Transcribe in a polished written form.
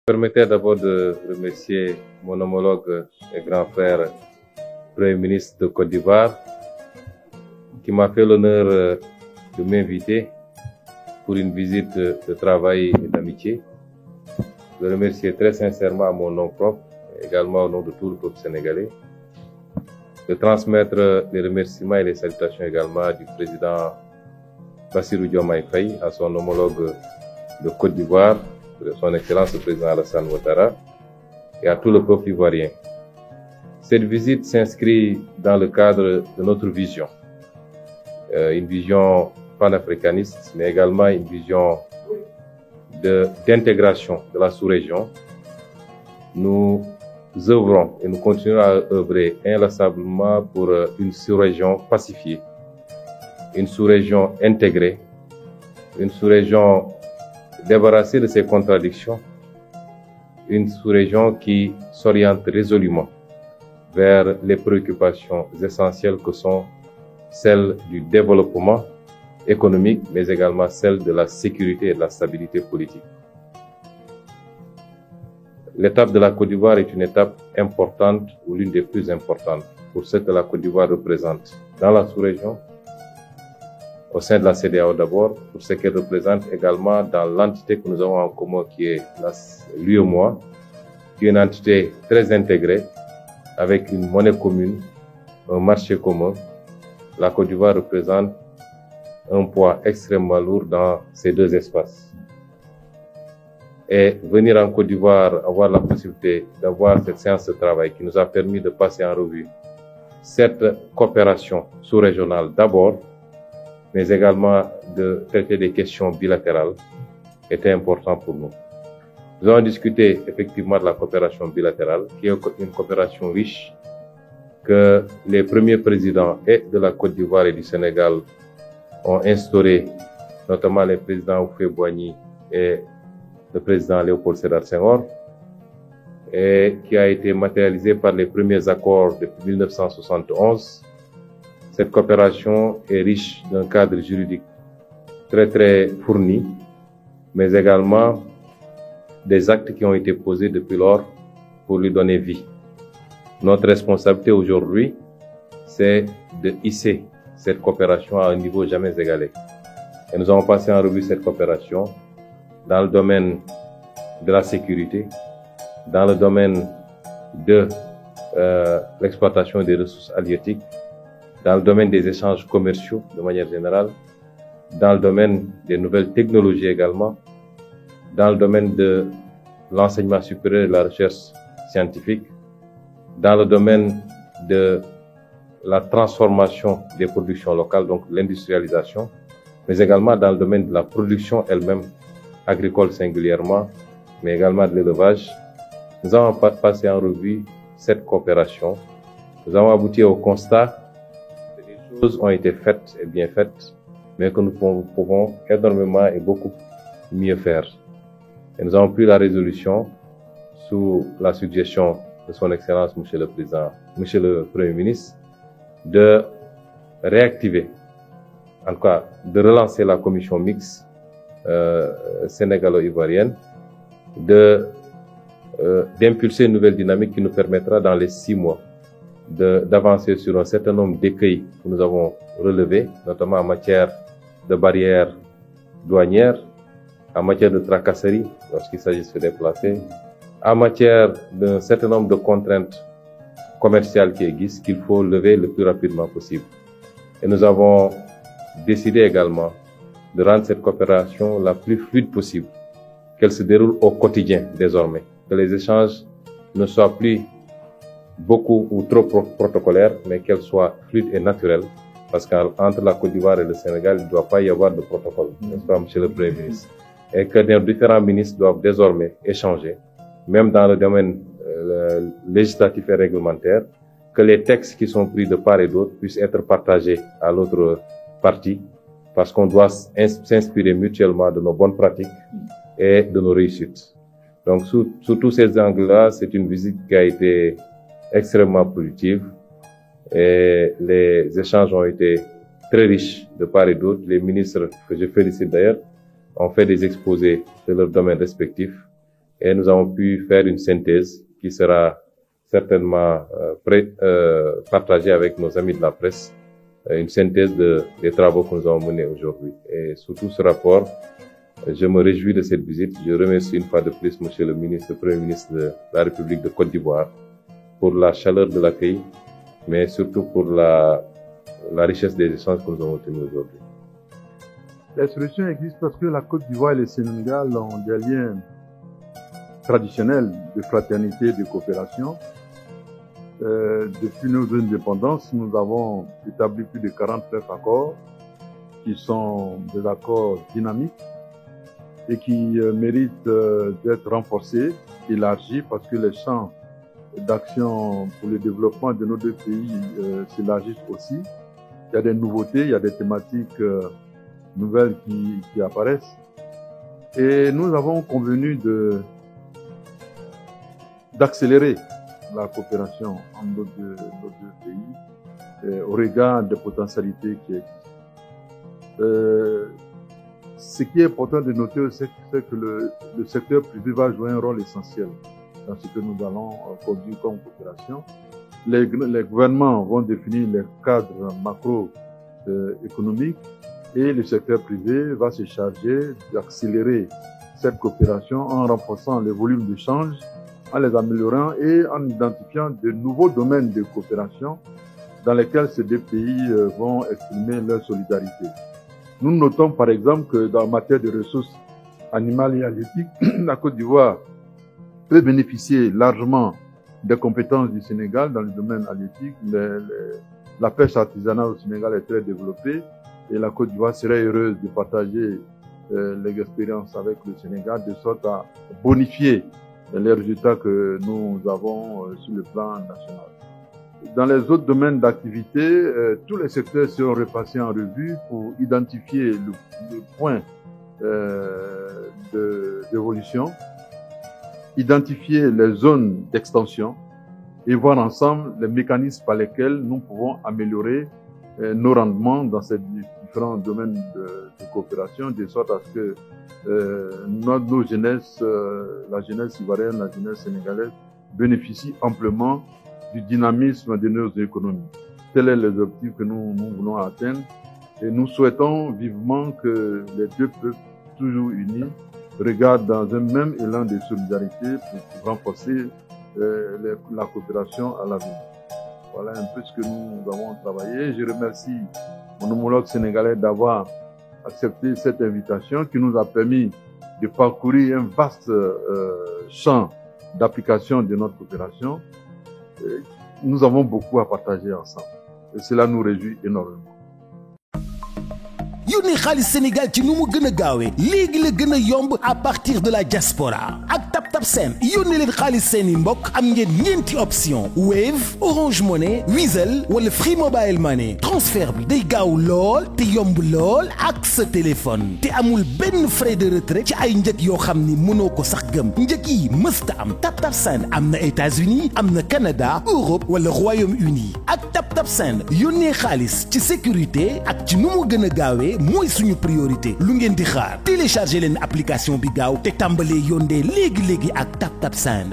Permettez d'abord de remercier mon homologue et grand frère, Premier ministre de Côte d'Ivoire, qui m'a fait l'honneur de m'inviter pour une visite de travail et d'amitié. Je remercie très sincèrement à mon nom propre, et également au nom de tout le peuple sénégalais, de transmettre les remerciements et les salutations également du président Bassirou Diomaye Faye à son homologue de Côte d'Ivoire, de son Excellence le président Alassane Ouattara, et à tout le peuple ivoirien. Cette visite s'inscrit dans le cadre de notre vision, une vision panafricaniste, mais également une vision d'intégration de la sous-région. Nous œuvrons et nous continuons à œuvrer inlassablement pour une sous-région pacifiée, une sous-région intégrée, une sous-région débarrassée de ses contradictions, une sous-région qui s'oriente résolument vers les préoccupations essentielles que sont celles du développement économique, mais également celles de la sécurité et de la stabilité politique. L'étape de la Côte d'Ivoire est une étape importante ou l'une des plus importantes pour ce que la Côte d'Ivoire représente dans la sous-région, au sein de la CEDEAO d'abord, pour ce qu'elle représente également dans l'entité que nous avons en commun qui est l'UEMOA, qui est une entité très intégrée avec une monnaie commune, un marché commun. La Côte d'Ivoire représente un poids extrêmement lourd dans ces deux espaces. Et venir en Côte d'Ivoire, avoir la possibilité d'avoir cette séance de travail qui nous a permis de passer en revue cette coopération sous-régionale d'abord, mais également de traiter des questions bilatérales, était important pour nous. Nous avons discuté effectivement de la coopération bilatérale, qui est une coopération riche, que les premiers présidents et de la Côte d'Ivoire et du Sénégal ont instauré, notamment les présidents Houphouët-Boigny et le président Léopold Sédar Senghor, et qui a été matérialisé par les premiers accords depuis 1971. Cette coopération est riche d'un cadre juridique très fourni, mais également des actes qui ont été posés depuis lors pour lui donner vie. Notre responsabilité aujourd'hui, c'est de hisser cette coopération à un niveau jamais égalé. Et nous avons passé en revue cette coopération dans le domaine de la sécurité, dans le domaine de l'exploitation des ressources halieutiques, dans le domaine des échanges commerciaux de manière générale, dans le domaine des nouvelles technologies également, dans le domaine de l'enseignement supérieur et de la recherche scientifique, dans le domaine de la transformation des productions locales, donc l'industrialisation, mais également dans le domaine de la production elle-même, agricole singulièrement, mais également de l'élevage. Nous avons passé en revue cette coopération. Nous avons abouti au constat que les choses ont été faites et bien faites, mais que nous pouvons énormément et beaucoup mieux faire. Et nous avons pris la résolution sous la suggestion de son Excellence, Monsieur le Premier ministre, de réactiver, en tout cas, de relancer la commission mixte sénégalo-ivoirienne, d'impulser une nouvelle dynamique qui nous permettra dans les 6 mois d'avancer sur un certain nombre d'écueils que nous avons relevés, notamment en matière de barrières douanières, en matière de tracasserie lorsqu'il s'agit de se déplacer, en matière d'un certain nombre de contraintes commerciales qui existent qu'il faut lever le plus rapidement possible. Et nous avons décidé également de rendre cette coopération la plus fluide possible, qu'elle se déroule au quotidien désormais, que les échanges ne soient plus beaucoup ou trop protocolaires, mais qu'elles soient fluides et naturelles, parce qu'entre la Côte d'Ivoire et le Sénégal, il ne doit pas y avoir de protocole, n'est-ce pas, Monsieur le Premier ministre, et que les différents ministres doivent désormais échanger, même dans le domaine législatif et réglementaire, que les textes qui sont pris de part et d'autre puissent être partagés à l'autre partie, parce qu'on doit s'inspirer mutuellement de nos bonnes pratiques et de nos réussites. Donc, sous tous ces angles-là, c'est une visite qui a été extrêmement productive et les échanges ont été très riches de part et d'autre. Les ministres, que je félicite d'ailleurs, ont fait des exposés de leurs domaines respectifs et nous avons pu faire une synthèse qui sera certainement partagée avec nos amis de la presse, une synthèse des travaux que nous avons menés aujourd'hui. Et surtout ce rapport, je me réjouis de cette visite. Je remercie une fois de plus Monsieur le Premier ministre de la République de Côte d'Ivoire pour la chaleur de l'accueil, mais surtout pour la richesse des échanges que nous avons tenus aujourd'hui. Les solutions existent parce que la Côte d'Ivoire et le Sénégal ont des liens traditionnels de fraternité et de coopération. Depuis nos indépendances, nous avons établi plus de 49 accords qui sont des accords dynamiques et qui méritent d'être renforcés, élargis, parce que les champs d'action pour le développement de nos deux pays s'élargissent aussi. Il y a des nouveautés, il y a des thématiques nouvelles qui apparaissent. Et nous avons convenu d'accélérer la coopération entre nos deux pays au regard des potentialités qui existent. Ce qui est important de noter, c'est que le secteur privé va jouer un rôle essentiel dans ce que nous allons conduire comme coopération. Les gouvernements vont définir les cadres macroéconomiques et le secteur privé va se charger d'accélérer cette coopération en renforçant les volumes d'échanges, en les améliorant et en identifiant de nouveaux domaines de coopération dans lesquels ces deux pays vont exprimer leur solidarité. Nous notons par exemple que dans la matière de ressources animales et halieutiques, la Côte d'Ivoire peut bénéficier largement des compétences du Sénégal dans le domaine halieutique. La pêche artisanale au Sénégal est très développée et la Côte d'Ivoire serait heureuse de partager les expériences avec le Sénégal de sorte à bonifier les résultats que nous avons sur le plan national. Dans les autres domaines d'activité, tous les secteurs seront repassés en revue pour identifier le point d'évolution, identifier les zones d'extension et voir ensemble les mécanismes par lesquels nous pouvons améliorer nos rendements dans ces différents domaines de coopération, de sorte à ce que nos jeunesses, la jeunesse ivoirienne, la jeunesse sénégalaise bénéficient amplement du dynamisme de nos économies. Tel est l'objectif que nous voulons atteindre et nous souhaitons vivement que les deux peuples, toujours unis, regardent dans un même élan de solidarité pour renforcer la coopération à l'avenir. Voilà un peu ce que nous avons travaillé. Je remercie mon homologue sénégalais d'avoir accepté cette invitation qui nous a permis de parcourir un vaste champ d'application de notre coopération. Nous avons beaucoup à partager ensemble et cela nous réjouit énormément. yónnee xaalis Sénégal ci nu mu gën a gaawee léegi la gën a yomb à partir de la diaspora ak TapTap Send yónnee leen xaalis seeni mbokk am ngeen ñeenti option Wave Orange Money Wizall wala Free Mobile Money transfert bi day gaaw lool te yomb lool ak sa téléphone te amul benn frais de retrait ci ay njëg yoo xam ni mënoo ko sax gëm njëg yi mësta am TapTap Send am na États-Unis am na Canada Europe wala Royaume-Uni ak TapTap Send yónnee xaalis ci sécurité ak ci nu mu gën a gaawee mooy suñu priorité lu ngeen di xaar télécharger leen application bi gaaw te tàmbalee yónnee léegi ak TapTap Send